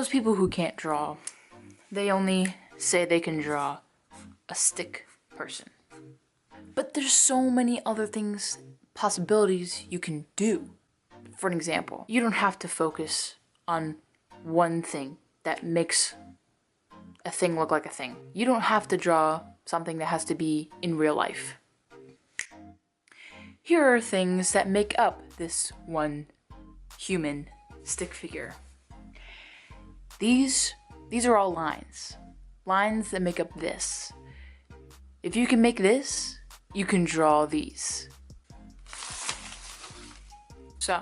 those people who can't draw, they only say they can draw a stick person. But there's so many other things, possibilities you can do. For an example, you don't have to focus on one thing that makes a thing look like a thing. You don't have to draw something that has to be in real life. Here are things that make up this one human stick figure. These are all lines. Lines that make up this. If you can make this, you can draw these. So,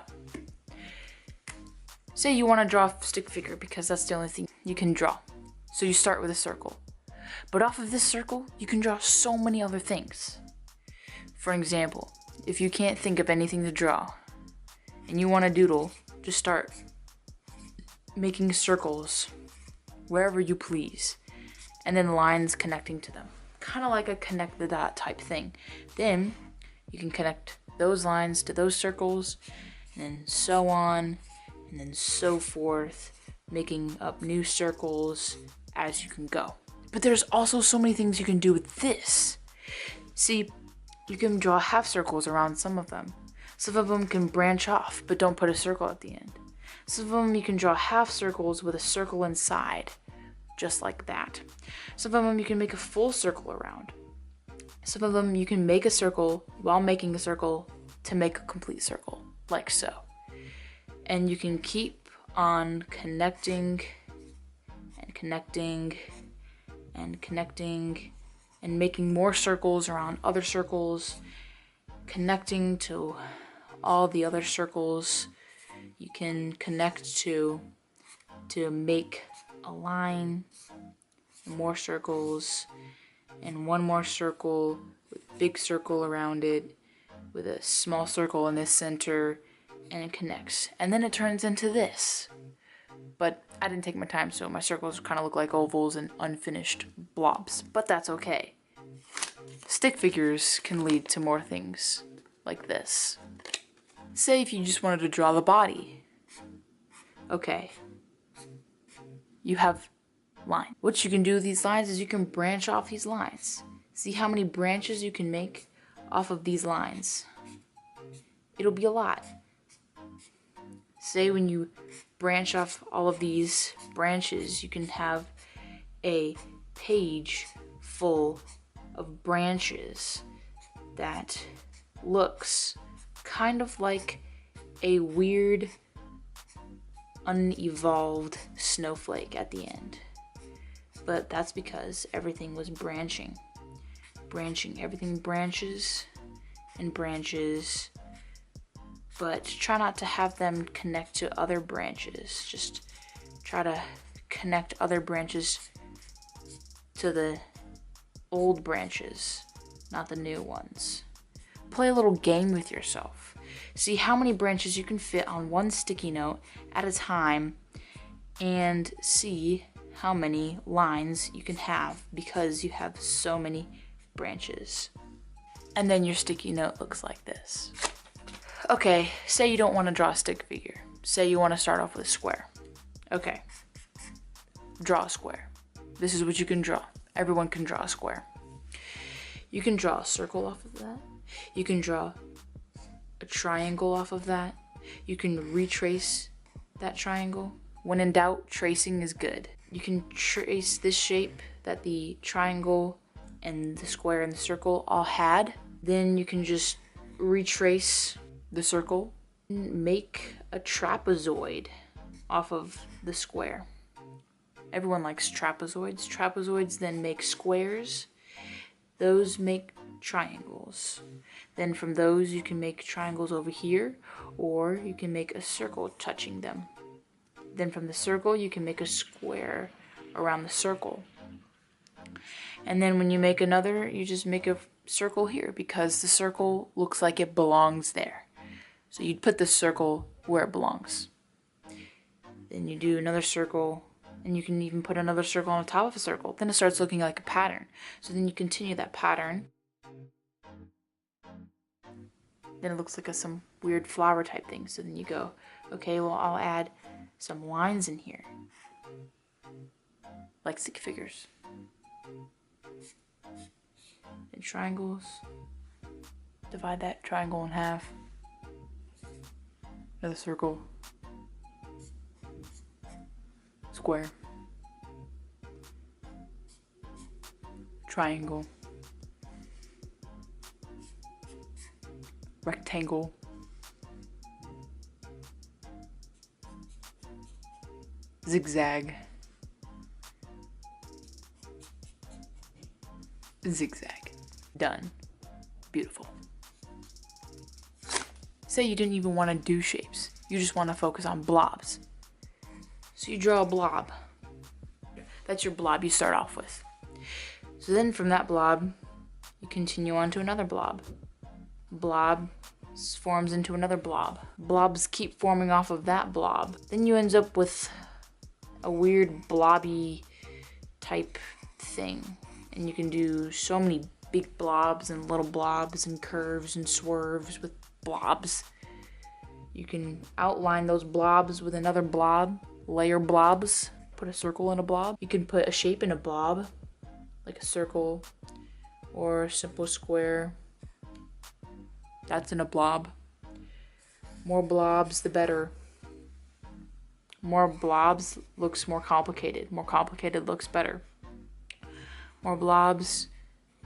say you want to draw a stick figure because that's the only thing you can draw. So you start with a circle. But off of this circle, you can draw so many other things. For example, if you can't think of anything to draw and you want to doodle, just start making circles wherever you please and then lines connecting to them. Kind of like a connect the dot type thing. Then you can connect those lines to those circles and then so on and then so forth, making up new circles as you can go. But there's also so many things you can do with this. See, you can draw half circles around some of them. Some of them can branch off, but don't put a circle at the end. Some of them you can draw half circles with a circle inside, just like that. Some of them you can make a full circle around. Some of them you can make a circle while making a circle to make a complete circle, like so. And you can keep on connecting and connecting and connecting and making more circles around other circles, connecting to all the other circles you can connect to make a line, more circles, and one more circle with a big circle around it with a small circle in the center, and it connects. And then it turns into this. But I didn't take my time, so my circles kind of look like ovals and unfinished blobs. But that's okay. Stick figures can lead to more things like this. Say if you just wanted to draw the body. Okay. You have line. What you can do with these lines is you can branch off these lines. See how many branches you can make off of these lines. It'll be a lot. Say when you branch off all of these branches, you can have a page full of branches that looks kind of like a weird, unevolved snowflake at the end. But that's because everything was branching. Everything branches and branches. But try not to have them connect to other branches. Just try to connect other branches to the old branches, not the new ones. Play a little game with yourself. See how many branches you can fit on one sticky note at a time, and see how many lines you can have because you have so many branches. And then your sticky note looks like this. Okay, say you don't want to draw a stick figure. Say you want to start off with a square. Okay, draw a square. This is what you can draw. Everyone can draw a square. You can draw a circle off of that. You can draw a triangle off of that. You can retrace that triangle. When in doubt, tracing is good. You can trace this shape that the triangle and the square and the circle all had. Then you can just retrace the circle and make a trapezoid off of the square. Everyone likes trapezoids. Trapezoids then make squares. Those make triangles. Then from those you can make triangles over here, or you can make a circle touching them. Then from the circle you can make a square around the circle. And then when you make another, you just make a circle here because the circle looks like it belongs there. So you'd put the circle where it belongs. Then you do another circle, and you can even put another circle on top of a circle. Then it starts looking like a pattern. So then you continue that pattern. Then it looks like some weird flower type thing. So then you go, okay, well, I'll add some lines in here. like stick figures. And triangles. Divide that triangle in half. Another circle. Square. Triangle. Rectangle. Zigzag. Zigzag. Done. Beautiful. Say you didn't even want to do shapes. You just want to focus on blobs. So you draw a blob. That's your blob you start off with. So then from that blob, you continue on to another blob. Blob forms into another blob. Blobs keep forming off of that blob. Then you end up with a weird blobby type thing. And you can do so many big blobs and little blobs and curves and swerves with blobs. You can outline those blobs with another blob, layer blobs, put a circle in a blob. You can put a shape in a blob, like a circle or a simple square. That's in a blob. More blobs, the better. More blobs looks more complicated. More complicated looks better. More blobs,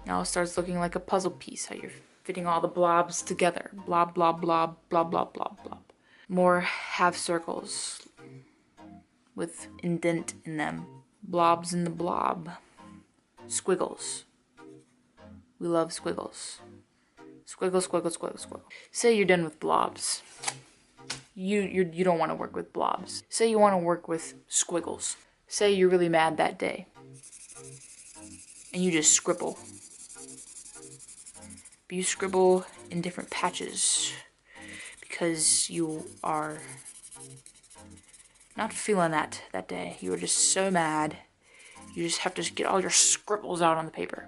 now it starts looking like a puzzle piece, how you're fitting all the blobs together. Blob, blob, blob, blob, blob, blob, blob. More half circles with indent in them. Blobs in the blob. Squiggles. We love squiggles. Squiggle, squiggle, squiggle, squiggle. Say you're done with blobs. You don't want to work with blobs. Say you want to work with squiggles. Say you're really mad that day. And you just scribble. But you scribble in different patches because you are not feeling that day. You are just so mad. You just have to get all your scribbles out on the paper.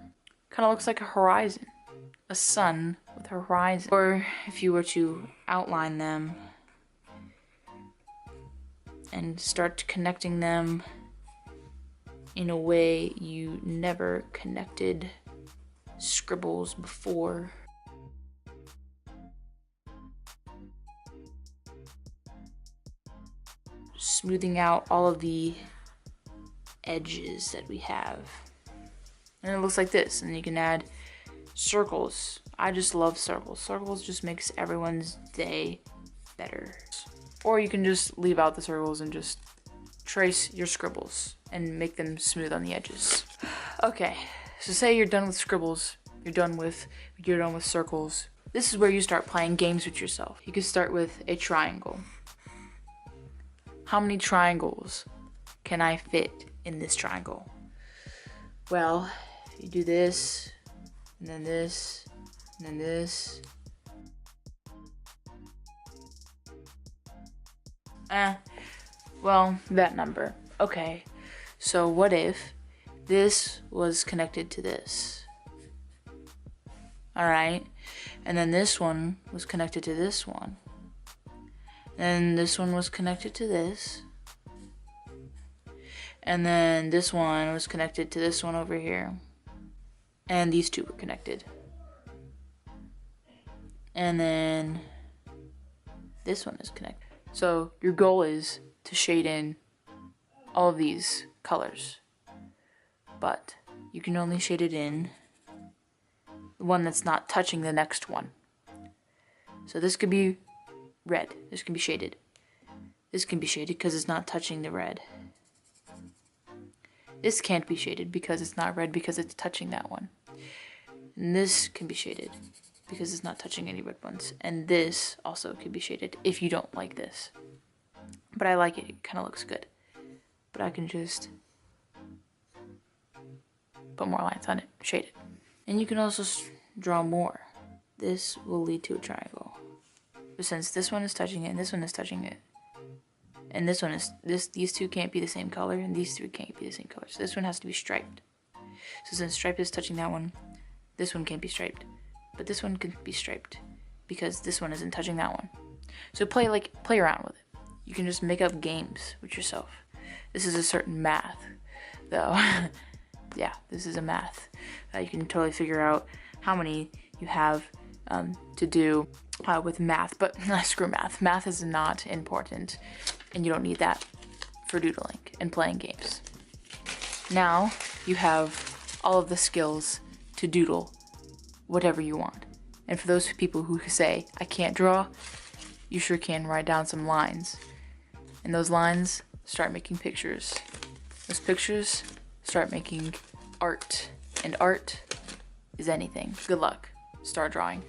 Kind of looks like a horizon. A sun with a horizon. Or if you were to outline them and start connecting them in a way you never connected scribbles before. Smoothing out all of the edges that we have. And it looks like this, and you can add circles. I just love circles. Circles just makes everyone's day better. Or you can just leave out the circles and just trace your scribbles and make them smooth on the edges. Okay, so say you're done with scribbles, you're done with circles. This is where you start playing games with yourself. You can start with a triangle. How many triangles can I fit in this triangle? Well, you do this, and then this, and then this. Well, that number. Okay, so what if this was connected to this? Alright, and then this one was connected to this one. And this one was connected to this. And then this one was connected to this one over here. And these two were connected. And then this one is connected. So your goal is to shade in all of these colors. But you can only shade it in the one that's not touching the next one. So this could be red. This can be shaded. This can be shaded because it's not touching the red. This can't be shaded because it's not red because it's touching that one. And this can be shaded because it's not touching any red ones. And this also can be shaded if you don't like this. But I like it. It kind of looks good. But I can just put more lines on it, shade it. And you can also draw more. This will lead to a triangle. But since this one is touching it and this one is touching it, and this one is these two can't be the same color, and these three can't be the same color. So this one has to be striped. So since stripe is touching that one, this one can't be striped. But this one can be striped because this one isn't touching that one. So play around with it. You can just make up games with yourself. This is a certain math though. Yeah, this is a math. You can totally figure out how many you have to do with math, but screw math. Math is not important, and you don't need that for doodling and playing games. Now you have all of the skills to doodle whatever you want. And for those people who say, I can't draw, you sure can write down some lines. And those lines start making pictures. Those pictures start making art. And art is anything. Good luck. Start drawing.